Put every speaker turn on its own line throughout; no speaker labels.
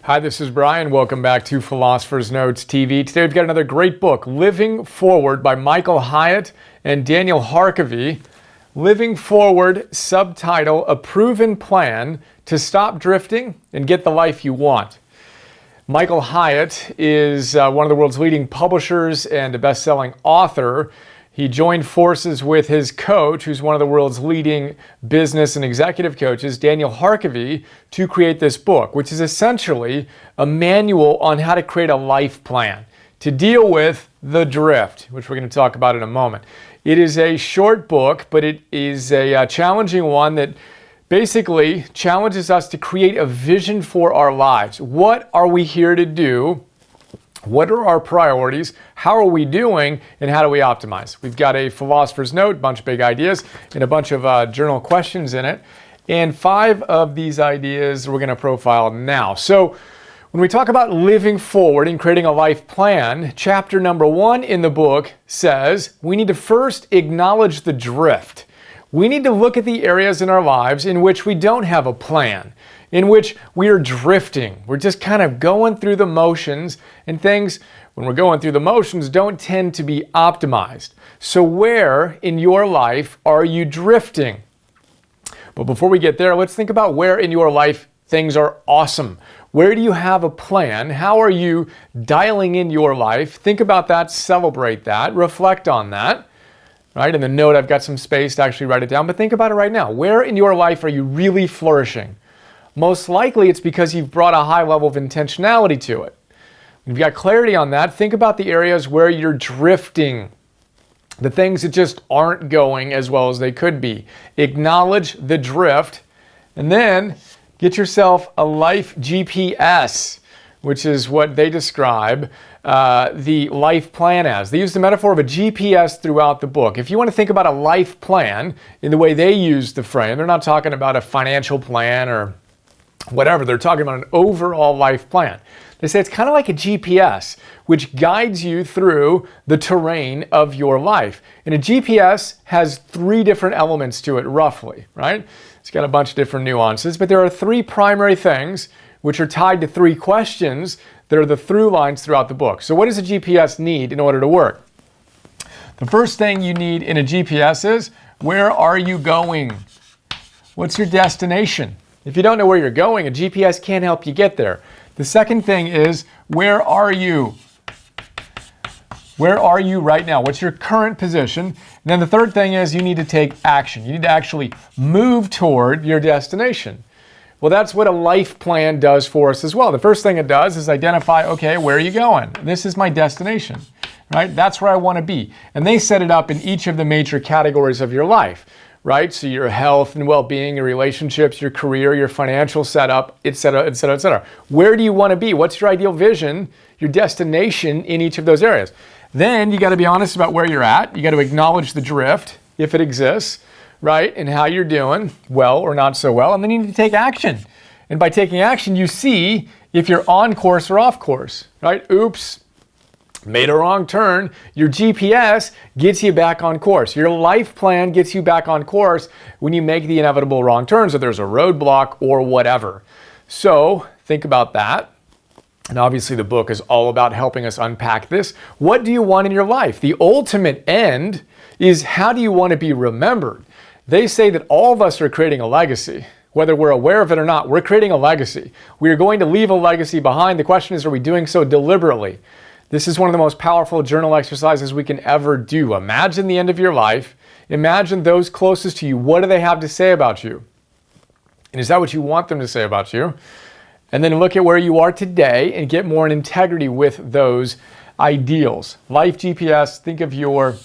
Hi, this is Brian. Welcome back to Philosopher's Notes TV. Today we've got another great book, Living Forward by Michael Hyatt and Daniel Harkavy. Living Forward, subtitle, A Proven Plan to Stop Drifting and Get the Life You Want. Michael Hyatt is one of the world's leading publishers and a best-selling author. He joined forces with his coach, who's one of the world's leading business and executive coaches, Daniel Harkavy, to create this book, which is essentially a manual on how to create a life plan to deal with the drift, which we're going to talk about in a moment. It is a short book, but it is a challenging one that basically challenges us to create a vision for our lives. What are we here to do? What are our priorities? How are we doing? And how do we optimize? We've got a philosopher's note, a bunch of big ideas, and a bunch of journal questions in it. And 5 of these ideas we're going to profile now. So when we talk about living forward and creating a life plan, chapter number 1 in the book says we need to first acknowledge the drift. We need to look at the areas in our lives in which we don't have a plan, in which we are drifting. We're just kind of going through the motions, and things, when we're going through the motions, don't tend to be optimized. So where in your life are you drifting? But before we get there, let's think about where in your life things are awesome. Where do you have a plan? How are you dialing in your life? Think about that, celebrate that, reflect on that. Right? In the note, I've got some space to actually write it down, but think about it right now. Where in your life are you really flourishing? Most likely it's because you've brought a high level of intentionality to it. When you've got clarity on that, think about the areas where you're drifting, the things that just aren't going as well as they could be. Acknowledge the drift, and then get yourself a life GPS, which is what they describe the life plan as. They use the metaphor of a GPS throughout the book. If you want to think about a life plan in the way they use the frame, they're not talking about a financial plan or whatever. They're talking about an overall life plan. They say it's kind of like a GPS, which guides you through the terrain of your life. And a GPS has 3 different elements to it, roughly, right? It's got a bunch of different nuances, but there are 3 primary things which are tied to 3 questions that are the through lines throughout the book. So what does a GPS need in order to work? The first thing you need in a GPS is, where are you going? What's your destination? If you don't know where you're going, a GPS can't help you get there. The second thing is, where are you? Where are you right now? What's your current position? And then the third thing is, you need to take action. You need to actually move toward your destination. Well, that's what a life plan does for us as well. The first thing it does is identify, okay, where are you going? This is my destination, right? That's where I want to be. And they set it up in each of the major categories of your life, right? So your health and well-being, your relationships, your career, your financial setup, et cetera, et cetera, et cetera. Where do you want to be? What's your ideal vision, your destination in each of those areas? Then you got to be honest about where you're at. You got to acknowledge the drift, if it exists, right? And how you're doing, well or not so well. And then you need to take action. And by taking action, you see if you're on course or off course, right? Oops, made a wrong turn. Your GPS gets you back on course. Your life plan gets you back on course when you make the inevitable wrong turns, or there's a roadblock or whatever. So think about that. And obviously the book is all about helping us unpack this. What do you want in your life? The ultimate end is, how do you want to be remembered? They say that all of us are creating a legacy. Whether we're aware of it or not, we're creating a legacy. We are going to leave a legacy behind. The question is, are we doing so deliberately? This is one of the most powerful journal exercises we can ever do. Imagine the end of your life. Imagine those closest to you. What do they have to say about you? And is that what you want them to say about you? And then look at where you are today and get more in integrity with those ideals. Life GPS, think of your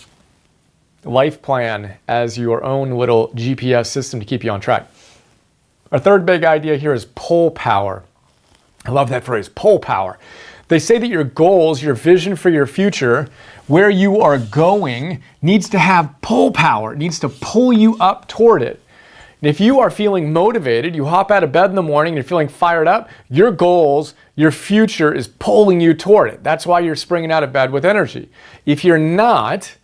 life plan as your own little GPS system to keep you on track. Our third big idea here is pull power. I love that phrase, pull power. They say that your goals, your vision for your future, where you are going, needs to have pull power. It needs to pull you up toward it. And if you are feeling motivated, you hop out of bed in the morning and you're feeling fired up, your goals, your future is pulling you toward it. That's why you're springing out of bed with energy. If you're not,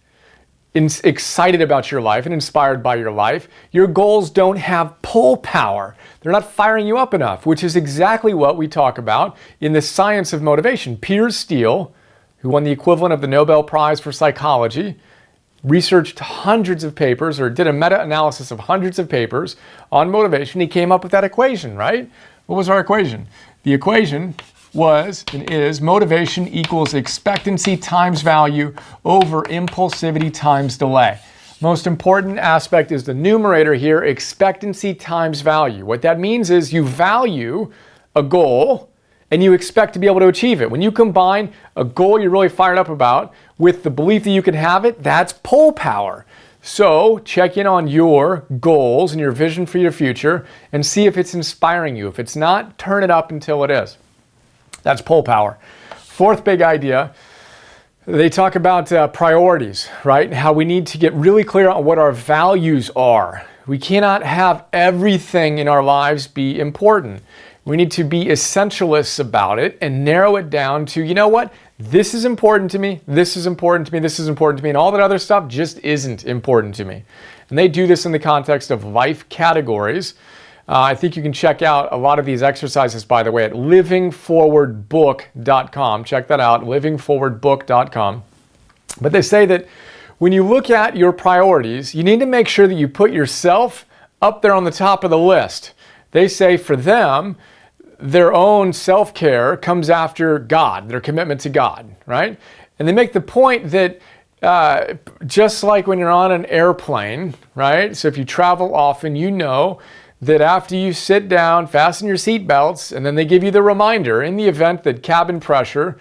excited about your life and inspired by your life, your goals don't have pull power. They're not firing you up enough, which is exactly what we talk about in the science of motivation. Piers Steele, who won the equivalent of the Nobel Prize for Psychology, researched hundreds of papers, or did a meta-analysis of hundreds of papers on motivation. He came up with that equation, right? What was our equation? The equation was and is motivation equals expectancy times value over impulsivity times delay. Most important aspect is the numerator here, expectancy times value. What that means is you value a goal and you expect to be able to achieve it. When you combine a goal you're really fired up about with the belief that you can have it, that's pull power. So check in on your goals and your vision for your future and see if it's inspiring you. If it's not, turn it up until it is. That's pull power. Fourth big idea, they talk about priorities, right? How we need to get really clear on what our values are. We cannot have everything in our lives be important. We need to be essentialists about it and narrow it down to, you know what? This is important to me, this is important to me, this is important to me, and all that other stuff just isn't important to me. And they do this in the context of life categories. I think you can check out a lot of these exercises, by the way, at livingforwardbook.com. Check that out, livingforwardbook.com. But they say that when you look at your priorities, you need to make sure that you put yourself up there on the top of the list. They say for them, their own self-care comes after God, their commitment to God, right? And they make the point that just like when you're on an airplane, right? So if you travel often, you know that after you sit down, fasten your seatbelts, and then they give you the reminder in the event that cabin pressure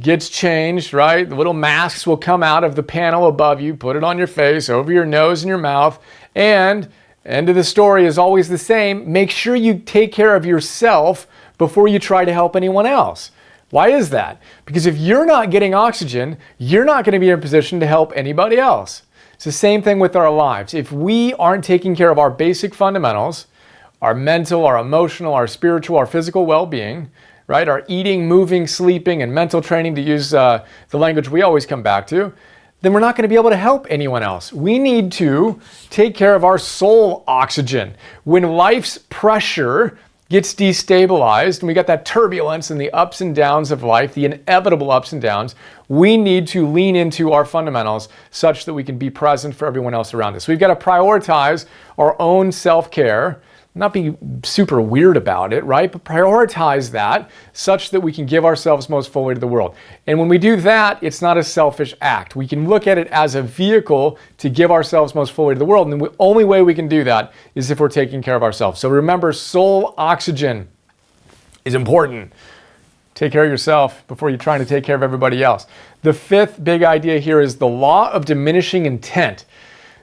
gets changed, right? The little masks will come out of the panel above you, put it on your face, over your nose and your mouth, and end of the story is always the same. Make sure you take care of yourself before you try to help anyone else. Why is that? Because if you're not getting oxygen, you're not going to be in a position to help anybody else. It's the same thing with our lives. If we aren't taking care of our basic fundamentals, our mental, our emotional, our spiritual, our physical well-being, right? Our eating, moving, sleeping, and mental training, to use the language we always come back to, then we're not going to be able to help anyone else. We need to take care of our soul oxygen. When life's pressure gets destabilized and we got that turbulence and the ups and downs of life, the inevitable ups and downs, we need to lean into our fundamentals such that we can be present for everyone else around us. We've got to prioritize our own self-care, not be super weird about it, right? But prioritize that such that we can give ourselves most fully to the world. And when we do that, it's not a selfish act. We can look at it as a vehicle to give ourselves most fully to the world. And the only way we can do that is if we're taking care of ourselves. So remember, soul oxygen is important. Take care of yourself before you're trying to take care of everybody else. The fifth big idea here is the law of diminishing intent.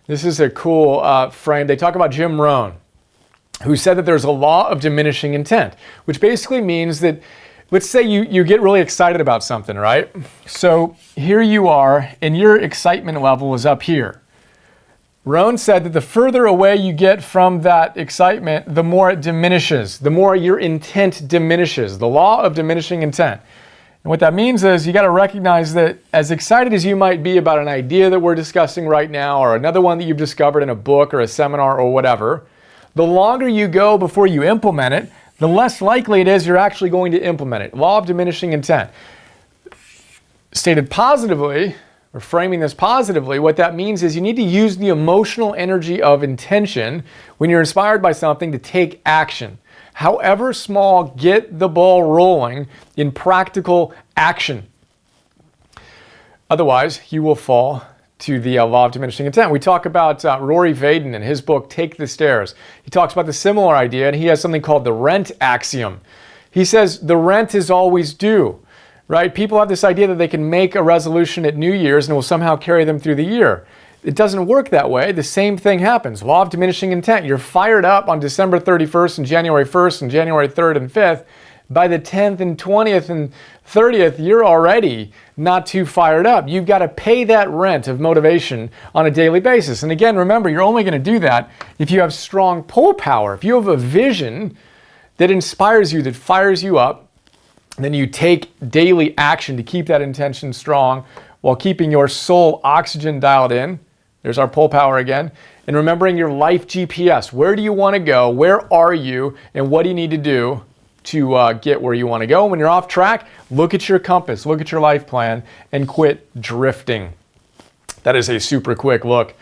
This is a cool frame. They talk about Jim Rohn, who said that there's a law of diminishing intent, which basically means that, let's say you get really excited about something, right? So here you are, and your excitement level is up here. Rohn said that the further away you get from that excitement, the more it diminishes, the more your intent diminishes, the law of diminishing intent. And what that means is you got to recognize that as excited as you might be about an idea that we're discussing right now, or another one that you've discovered in a book or a seminar or whatever, the longer you go before you implement it, the less likely it is you're actually going to implement it. Law of diminishing intent. Stated positively, or framing this positively, what that means is you need to use the emotional energy of intention when you're inspired by something to take action. However small, get the ball rolling in practical action. Otherwise, you will fall to the law of diminishing intent. We talk about Rory Vaden in his book, Take the Stairs. He talks about the similar idea, and he has something called the rent axiom. He says the rent is always due, right? People have this idea that they can make a resolution at New Year's and it will somehow carry them through the year. It doesn't work that way. The same thing happens. Law of diminishing intent. You're fired up on December 31st and January 1st and January 3rd and 5th. By the 10th and 20th and 30th, you're already not too fired up. You've got to pay that rent of motivation on a daily basis. And again, remember, you're only going to do that if you have strong pull power. If you have a vision that inspires you, that fires you up, then you take daily action to keep that intention strong while keeping your soul oxygen dialed in. There's our pull power again. And remembering your life GPS. Where do you want to go? Where are you? And what do you need to do to get where you want to go? When you're off track, look at your compass, look at your life plan, and quit drifting. That is a super quick look.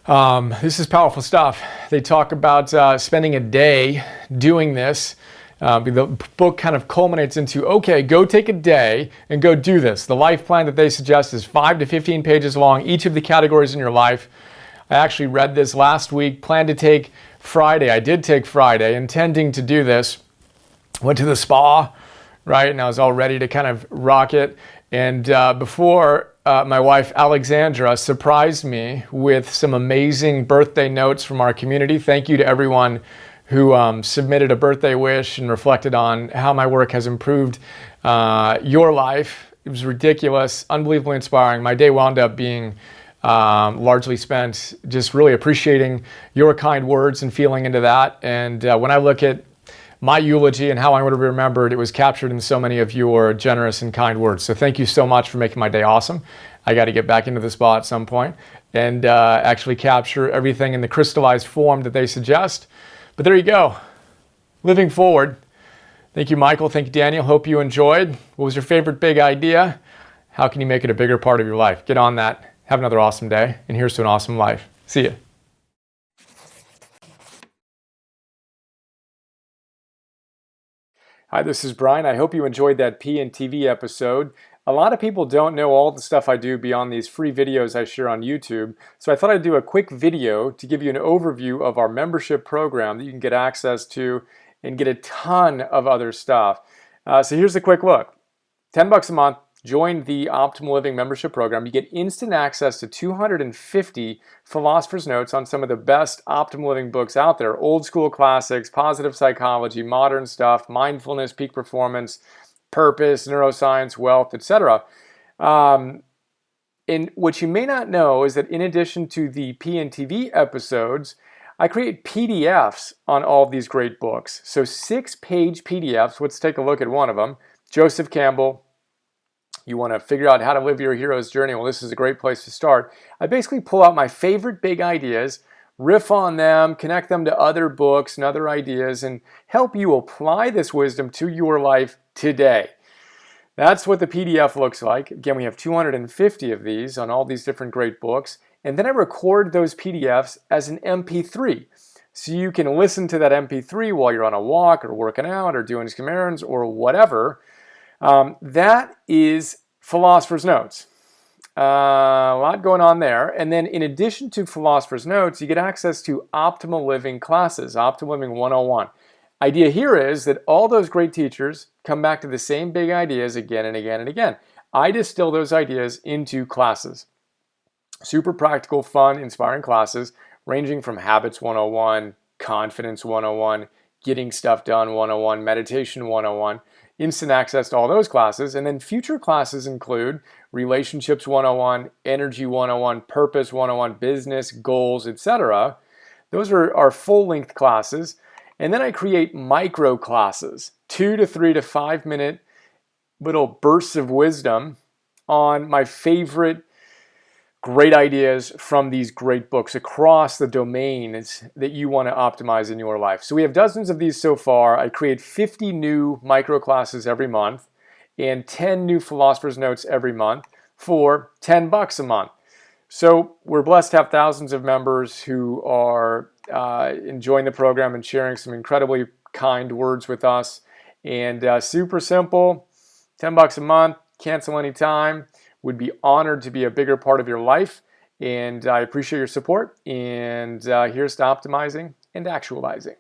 This is powerful stuff. They talk about spending a day doing this. The book kind of culminates into, okay, go take a day and go do this. The life plan that they suggest is 5 to 15 pages long, each of the categories in your life. I actually read this last week, planned to take Friday. I did take Friday, intending to do this. Went to the spa, right? And I was all ready to kind of rock it. And before my wife, Alexandra, surprised me with some amazing birthday notes from our community. Thank you to everyone who submitted a birthday wish and reflected on how my work has improved your life. It was ridiculous, unbelievably inspiring. My day wound up being largely spent just really appreciating your kind words and feeling into that. And when I look at my eulogy and how I want to be remembered, it was captured in so many of your generous and kind words. So thank you so much for making my day awesome. I got to get back into the spa at some point and actually capture everything in the crystallized form that they suggest. But there you go. Living forward. Thank you, Michael. Thank you, Daniel. Hope you enjoyed. What was your favorite big idea? How can you make it a bigger part of your life? Get on that. Have another awesome day. And here's to an awesome life. See ya. Hi, this is Brian. I hope you enjoyed that PNTV episode. A lot of people don't know all the stuff I do beyond these free videos I share on YouTube, so I thought I'd do a quick video to give you an overview of our membership program that you can get access to and get a ton of other stuff. So here's a quick look. $10 a month, join the Optimal Living membership program. You get instant access to 250 Philosopher's Notes on some of the best Optimal Living books out there. Old school classics, positive psychology, modern stuff, mindfulness, peak performance, purpose, neuroscience, wealth, etc. And what you may not know is that in addition to the PNTV episodes, I create PDFs on all of these great books. So 6-page PDFs. Let's take a look at one of them. Joseph Campbell. You want to figure out how to live your hero's journey? Well, this is a great place to start. I basically pull out my favorite big ideas, riff on them, connect them to other books and other ideas, and help you apply this wisdom to your life today. That's what the PDF looks like. Again, we have 250 of these on all these different great books. And then I record those PDFs as an MP3. So you can listen to that MP3 while you're on a walk or working out or doing some errands or whatever. That is Philosopher's Notes. A lot going on there. And then in addition to Philosopher's Notes, you get access to Optimal Living classes, Optimal Living 101. Idea here is that all those great teachers come back to the same big ideas again and again and again. I distill those ideas into classes. Super practical, fun, inspiring classes ranging from Habits 101, Confidence 101, Getting Stuff Done 101, Meditation 101, instant access to all those classes. And then future classes include Relationships 101, Energy 101, Purpose 101, Business, Goals, etc. Those are our full-length classes. And then I create micro classes, 2 to 3 to 5 minute little bursts of wisdom on my favorite great ideas from these great books across the domains that you want to optimize in your life. So we have dozens of these so far. I create 50 new micro classes every month and 10 new Philosopher's Notes every month for $10 a month. So we're blessed to have thousands of members who are enjoying the program and sharing some incredibly kind words with us. And super simple, $10 a month, cancel anytime. Would be honored to be a bigger part of your life. And I appreciate your support. And here's to optimizing and actualizing.